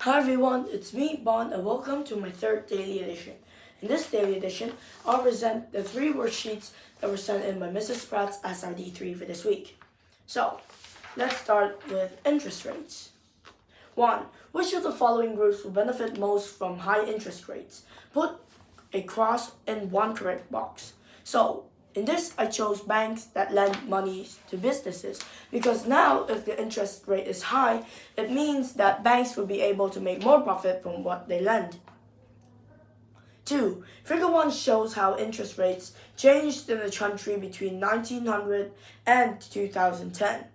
Hi everyone, it's me, Bond, and welcome to my third daily edition. In this daily edition, I'll present the 3 worksheets that were sent in by Mrs. Pratt's SRD3 for this week. So, let's start with interest rates. 1. Which of the following groups will benefit most from high interest rates? Put a cross in one correct box. So, in this, I chose banks that lend money to businesses because now if the interest rate is high, it means that banks will be able to make more profit from what they lend. 2. Figure 1 shows how interest rates changed in the country between 1900 and 2010.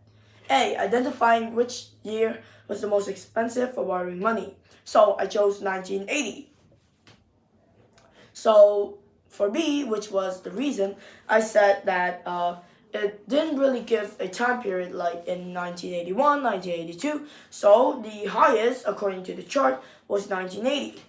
A. Identifying which year was the most expensive for borrowing money. So I chose 1980. So for B, which was the reason, I said that it didn't really give a time period like in 1981, 1982, so the highest, according to the chart, was 1980.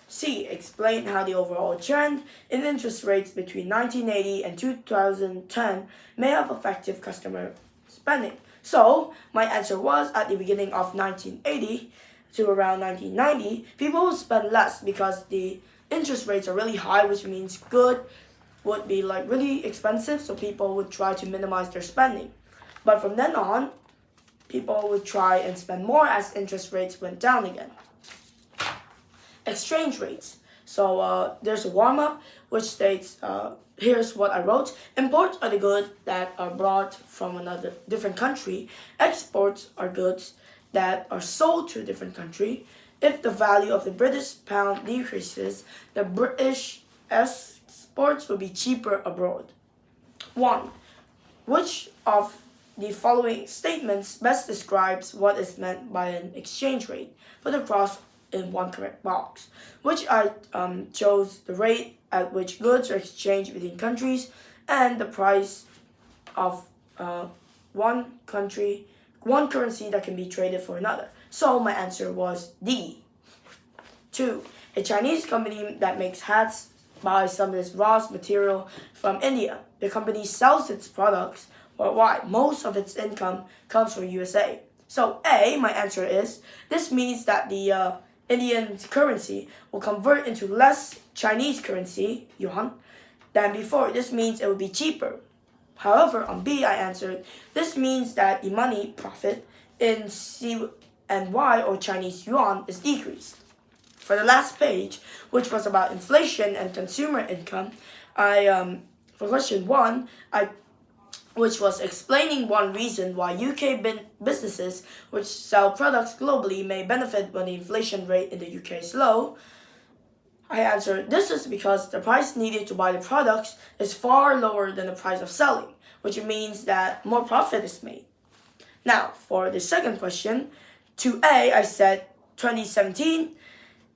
C. Explain how the overall trend in interest rates between 1980 and 2010 may have affected customer spending. So, my answer was at the beginning of 1980 to around 1990, people would spend less because the interest rates are really high, which means good would be like really expensive, so people would try to minimize their spending. But from then on, people would try and spend more as interest rates went down again. Exchange rates. So there's a warm-up which states, here's what I wrote. Imports are the goods that are brought from another different country. Exports are goods that are sold to a different country. If the value of the British pound decreases, the British exports will be cheaper abroad. 1. Which of the following statements best describes what is meant by an exchange rate? Put a cross in one correct box. Which I chose the rate at which goods are exchanged between countries and the price of one currency that can be traded for another. So my answer was D. 2. A Chinese company that makes hats buys some of its raw material from India. The company sells its products worldwide. Most of its income comes from USA. So A, my answer is, this means that the Indian currency will convert into less Chinese currency, yuan, than before. This means it will be cheaper. However, on B, I answered, this means that the money profit in CNY or Chinese yuan is decreased. For the last page, which was about inflation and consumer income, for question 1, which was explaining one reason why UK businesses which sell products globally may benefit when the inflation rate in the UK is low, I answered, this is because the price needed to buy the products is far lower than the price of selling, which means that more profit is made. Now, for the second question, to A, I said 2017.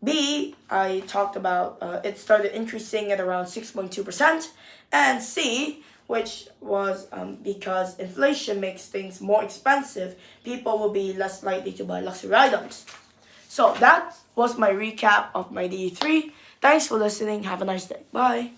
B, I talked about it started increasing at around 6.2%. And C, which was because inflation makes things more expensive, people will be less likely to buy luxury items. So that was my recap of my D3. Thanks for listening. Have a nice day. Bye.